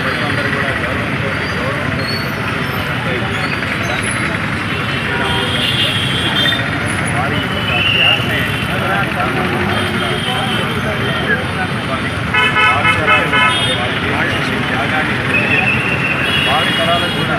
ప్రజలందరూ కూడా గౌరవంతో వారి త్యాగమే త్యాగాన్ని భావి తరాలకు కూడా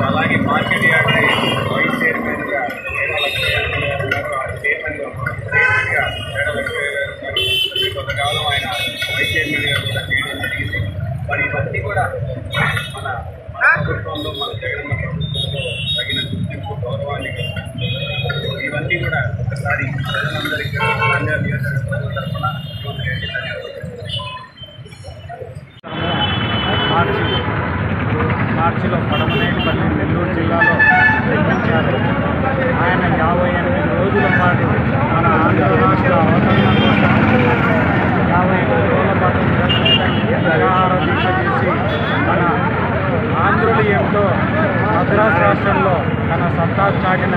అలాగే మార్కెట్ యార్డ్ వైస్ చైర్మన్గా కొంతకాలం ఆయన వైస్ చైర్మన్గా కూడా చేయడం జరిగింది. మరి ఇవన్నీ కూడా మన ప్రభుత్వంలో మన జగన్ ప్రభుత్వంలో తగిన గుర్తింపు గౌరవాన్ని ఇవన్నీ కూడా ఒకసారి ప్రజలందరికీ తరఫున మార్చిలో పడమనేపల్లి నెల్లూరు జిల్లాలో నిర్మించారు. ఆయన 58 రోజుల పాటు మన ఆంధ్ర రాష్ట్ర అవతరణ కోసం 55 రోజుల పాటు నిరాహార దీక్ష చేసి మన ఆంధ్రులు ఎంతో మద్రాసు రాష్ట్రంలో తన సత్తా చాటిన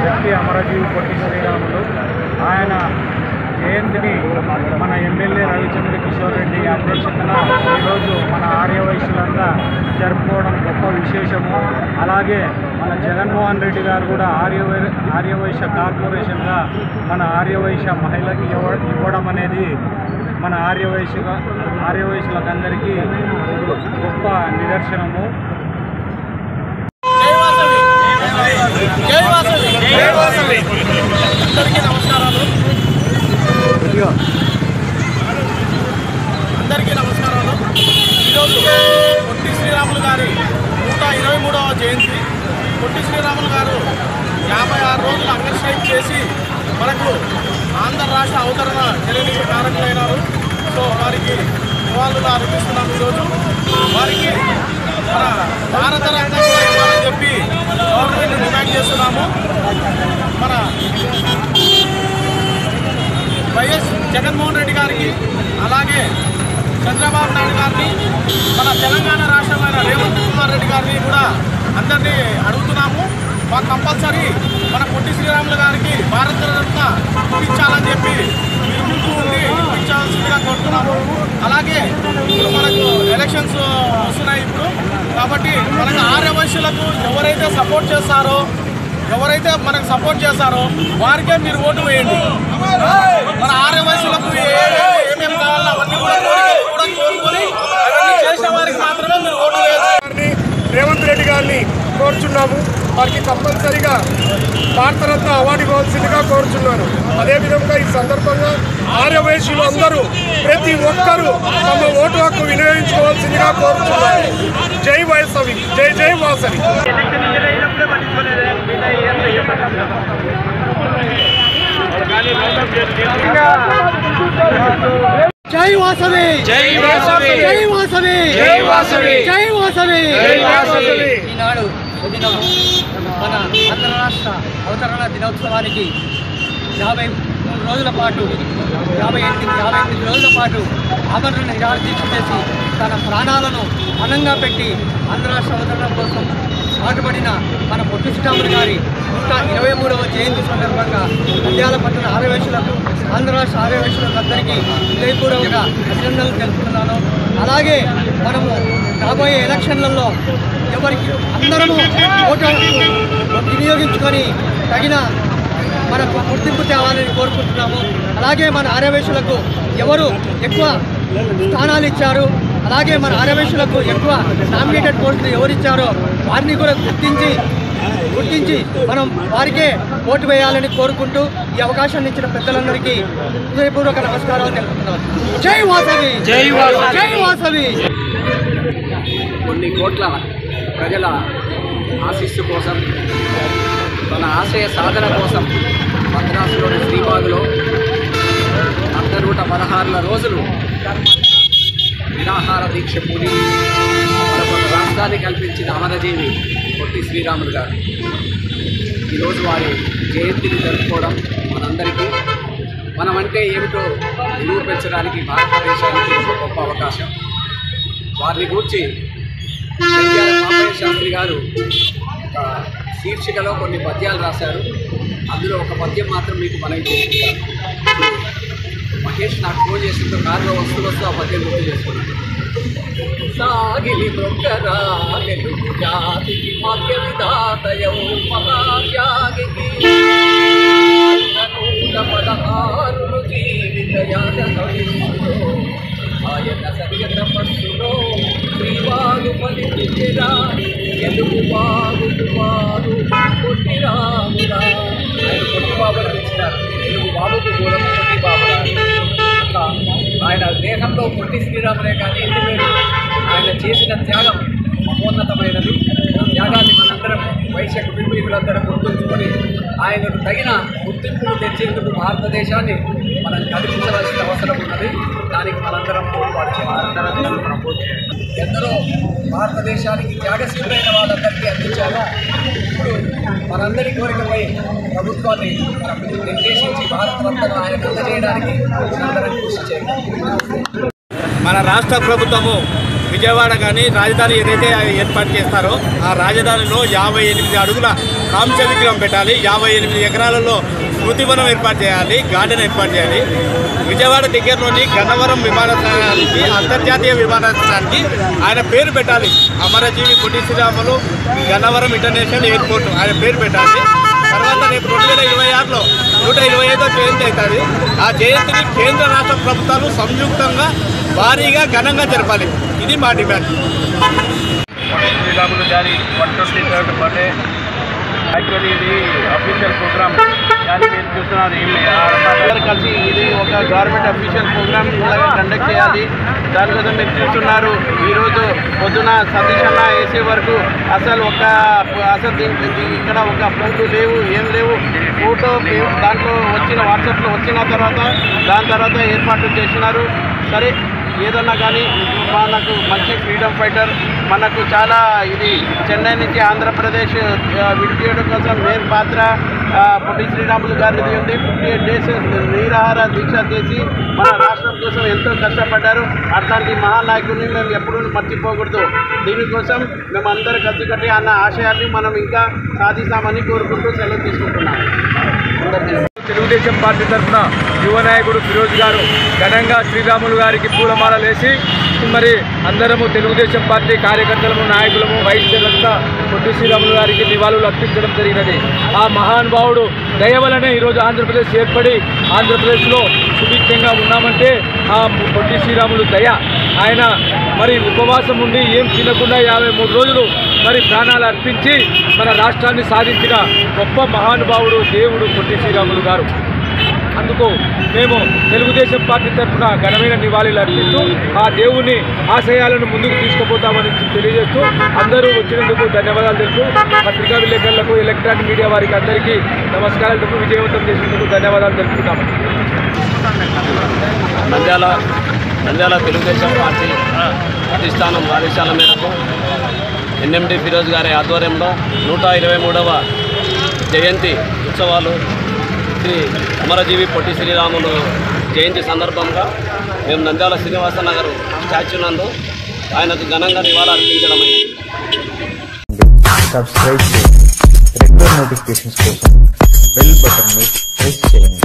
వ్యక్తి అమరజీవి పొట్టి శ్రీరాములు. ఆయన జయంతిని మన ఎమ్మెల్యే రవిచంద్ర కిషోర్ రెడ్డి అధ్యక్షతన ఈరోజు మన ఆర్యవైశ్యులంతా జరుపుకోవడం గొప్ప విశేషము. అలాగే మన జగన్మోహన్ రెడ్డి గారు కూడా ఆర్యవైశ్య కార్పొరేషన్గా మన ఆర్యవైశ్య మహిళకి ఇవ్వడం అనేది మన ఆర్యవైశ్యులందరికీ గొప్ప నిదర్శనము. అందరికీ నమస్కారాలు. ఈరోజు పొట్టి శ్రీరాములు గారి 123వ జయంతి. పొట్టి శ్రీరాములు గారు 56 రోజులు అంగస్ట్రైక్ చేసి మనకు ఆంధ్ర రాష్ట్ర అవతరణ తెలియని కారకులైనారు. సో వారికి నివాళులు అర్పిస్తున్నాం. ఈరోజు వారికి మన భారత రత్న ఇవ్వాలని చెప్పి గవర్నమెంట్ డిమాండ్ చేస్తున్నాము. మన వైఎస్ జగన్మోహన్ రెడ్డి గారికి అలాగే చంద్రబాబు నాయుడు గారిని మన తెలంగాణ రాష్ట్రమైన రేవంత్ కుమార్ రెడ్డి గారిని కూడా అందరినీ అడుగుతున్నాము. మాకు కంపల్సరీ మన పొట్టి శ్రీరాములు గారికి భారత రత్న ఇప్పించాలని చెప్పి మీరు ముందు ఉండి ఇప్పించాల్సిందిగా కోరుతున్నాము. అలాగే ఇప్పుడు మనకు ఎలక్షన్స్ వస్తున్నాయి ఇప్పుడు, కాబట్టి మనకు ఆర్యవైశ్యులకు ఎవరైతే సపోర్ట్ చేస్తారో వారికే మీరు ఓటు వేయండి. మన ఆర్యవైశ్యులకు ఏమేమి కావాలో అవన్నీ కూడా కోరుకొని అవన్నీ చేసిన వారికి మాత్రమే మీరు ఓటు వేయాలి. రేవంత్ రెడ్డి గారిని కోరుచున్నాము. వారికి కంపల్సరిగా భారతరత్న అవార్డు ఇవ్వాల్సిందిగా కోరుచున్నాను. అదేవిధంగా ఈ సందర్భంగా ఆర్యవైశ్యులు అందరూ ప్రతి ఒక్కరూ తమ ఓటు హక్కు వినియోగించుకోవాల్సిందిగా కోరుచున్నారు. జై వాసవి, జై జై వాసవి. జై వాసవి, జై వాసవి, జై వాసవి, జై వాసవి, జై వాసవి, జై వాసవి. ఈనాడు మన ఆంధ్ర రాష్ట్ర అవతరణ దినోత్సవానికి 58 రోజుల పాటు ఆమరణ నిరాహార దీక్ష చేసి తన ప్రాణాలను పణంగా పెట్టి ఆంధ్ర రాష్ట్ర అవతరణ కోసం పాటుపడిన మన పొట్టి శ్రీరాములు గారి 123వ జయంతి సందర్భంగా నంద్యాల పట్టణ ఆర్యవైశ్యులకు ఆంధ్ర రాష్ట్ర ఆర్యవైశ్యులకు అందరికీ హృదయపూర్వక అభినందనలు తెలుపుతున్నాను. అలాగే మనము రాబోయే ఎలక్షన్లలో ఎవరికి అందరము ఓటు వినియోగించుకొని తగిన మనకు గుర్తింపు తేవాలని కోరుకుంటున్నాము. అలాగే మన ఆర్యవైశ్యులకు ఎవరు ఎక్కువ స్థానాలు ఇచ్చారు, అలాగే మన ఆర్యవైశ్యులకు ఎక్కువ నామినేటెడ్ పోస్టులు ఎవరిచ్చారో వారిని కూడా గుర్తించి మనం వారికే ఓటు వేయాలని కోరుకుంటూ ఈ అవకాశాన్ని ఇచ్చిన పెద్దలందరికీ హృదయపూర్వక నమస్కారాలు తెలుపుతున్నాను. జై వాసవి, జై వాసవి, జై వాసవి. కొన్ని కోట్ల ప్రజల ఆశీస్సు కోసం, తన ఆశయ సాధన కోసం మద్రాసులోని శ్రీబాగులో 116 రోజులు నిరాహార దీక్ష పూని మనకు రాష్ట్రాన్ని కల్పించిన అమరజీవి పొట్టి శ్రీరాములు గారు. ఈరోజు వారి జయంతిని జరుపుకోవడం మనందరికీ మనమంటే ఏమిటో నిరూపించడానికి భారతదేశానికి ఒక గొప్ప అవకాశం. వారిని గూర్చి పాపయ్య శాస్త్రి గారు ఒక శీర్షికలో కొన్ని పద్యాలు రాశారు. అందులో ఒక పద్యం మాత్రం మీకు మనకి చేసుకుంటాను. మహేష్ నాకు ఫోన్ చేసిందో కారులో వస్తూ ఆ పద్యం గుర్తు చేసుకున్నాను. సాగిలి మొక్కరాగలు జాతికి భాగ్య విధాతయౌ మహాత్యాగికి 16 జీవిత యాగలో ఆయన సత్య తపస్సులో శ్రీవాగు పలికిరా ఎలుగు బాబు పొట్టి రామురా. ఆయన పొట్టి బాబుని పిలిచినారు. ఎలుగు బాబుకు కూడా పొట్టి బాబురా. ఆయన దేహంలో పొట్టి శ్రీరాములే కానీ ఇంటి పేరు. ఆయన చేసిన త్యాగం మహోన్నతమైనది. త్యాగాన్ని మనందరం వైశ్య కుటుంబీకులందరం గుర్తుంచుకొని ఆయనకు తగిన గుర్తింపును తెచ్చేందుకు భారతదేశాన్ని మనం కల్పించవలసిన అవసరం ఉన్నది. దానికి మనందరం ఎందరో భారతదేశానికి త్యాగశీలైన వాళ్ళందరికీ అందించారు. ఇప్పుడు మనందరి కోరికపై ప్రభుత్వాన్ని నిర్దేశించి భారతరత్న ఆయనకు అందజేయడానికి మనందరం కృషి చేయాలి. మన రాష్ట్ర ప్రభుత్వము విజయవాడ కానీ రాజధాని ఏదైతే ఏర్పాటు చేస్తారో ఆ రాజధానిలో 58 అడుగుల కాంస్య విగ్రహం పెట్టాలి. 58 ఎకరాలలో స్మృతివనం ఏర్పాటు చేయాలి, గార్డెన్ ఏర్పాటు చేయాలి. విజయవాడ దగ్గరలోని గన్నవరం విమానాశ్రయానికి, అంతర్జాతీయ విమానాశ్రయానికి ఆయన పేరు పెట్టాలి. అమరజీవి పొట్టి శ్రీరాములు గన్నవరం ఇంటర్నేషనల్ ఎయిర్పోర్ట్ ఆయన పేరు పెట్టాలి. తర్వాత రేపు 2026లో 125వ జయంతి అవుతుంది. ఆ జయంతిని కేంద్ర రాష్ట్ర ప్రభుత్వాలు సంయుక్తంగా భారీగా ఘనంగా జరపాలి. ఇది మా డిమాండ్. పొట్టి శ్రీరాములు గారి 123rd బర్త్డే యాక్చువల్లీ ఇది అఫీషియల్ ప్రోగ్రామ్. కానీ మీరు చూస్తున్నారు అందరూ కలిసి ఇది ఒక గవర్నమెంట్ అఫీషియల్ ప్రోగ్రామ్ లాగా కండక్ట్ చేయాలి. దానికోసం మీరు చూస్తున్నారు ఈరోజు పొద్దున సతీష్ అన్న వేసే వరకు అసలు ఇక్కడ ఒక ఫోటో లేవు, ఏం లేవు. ఫోటో దాంట్లో వాట్సాప్లో వచ్చిన దాని తర్వాత ఏర్పాట్లు చేసినారు. సరే ఏదన్నా కానీ మనకు మంచి ఫ్రీడమ్ ఫైటర్, మనకు చాలా ఇది చెన్నై నుంచి ఆంధ్రప్రదేశ్ విడిపించడం కోసం మెయిన్ పాత్ర పొట్టి శ్రీరాములు గారిది ఉంది. 58 days నిరాహార దీక్ష చేసి మన రాష్ట్రం కోసం ఎంతో కష్టపడ్డారు. అట్లాంటి మహానాయకుడిని మేము ఎప్పుడూ మర్చిపోకూడదు. దీనికోసం మేము అందరూ కలిసికట్టి అన్న ఆశయాన్ని మనం ఇంకా సాధిస్తామని కోరుకుంటూ సెలవు తీసుకుంటున్నాం. తెలుగుదేశం పార్టీ తరఫున యువ నాయకుడు ఫిరోజ్ గారు ఘనంగా శ్రీరాములు గారికి పూలమాలలు వేసి మరి అందరము తెలుగుదేశం పార్టీ కార్యకర్తలము, నాయకులము, వైద్యులంతా పొట్టి శ్రీరాములు గారికి నివాళులు అర్పించడం జరిగినది. ఆ మహానుభావుడు దయ వలనే ఈరోజు ఆంధ్రప్రదేశ్ ఏర్పడి ఆంధ్రప్రదేశ్లో సుభిక్షంగా ఉన్నామంటే ఆ పొట్టి శ్రీరాములు దయ. ఆయన మరి ఉపవాసం ఉండి ఏం తినకుండా 53 రోజులు మరి ప్రాణాలు అర్పించి మన రాష్ట్రాన్ని సాధించిన గొప్ప మహానుభావుడు దేవుడు పొట్టి శ్రీరాములు గారు. అందుకు మేము తెలుగుదేశం పార్టీ తరఫున ఘనమైన నివాళులు అర్పిస్తూ ఆ దేవుని ఆశయాలను ముందుకు తీసుకుపోతామని తెలియజేస్తూ అందరూ వచ్చినందుకు ధన్యవాదాలు తెలుపుతూ పత్రికా విలేకరులకు, ఎలక్ట్రానిక్ మీడియా వారికి అందరికీ నమస్కారాలు తెలుపు విజయవంతం చేసినందుకు ధన్యవాదాలు తెలుపుతున్నాము. నంద్యాల తెలుగుదేశం పార్టీ అధిష్టానం ఆదేశాల మేరకు ఎన్ఎండి ఫిరోజ్ గారి ఆధ్వర్యంలో 123వ జయంతి ఉత్సవాలు శ్రీ అమరజీవి పొట్టి శ్రీరాములు జయంతి సందర్భంగా మేము నంద్యాల శ్రీనివాస నగర్ స్టాచ్యూ నందు ఆయనకు ఘనంగా నివాళులర్పించడమైనది. సబ్స్క్రైబ్ చేయండి. రెగ్యులర్ నోటిఫికేషన్స్ కోసం బెల్ బటన్ని ప్రెస్ చేయండి.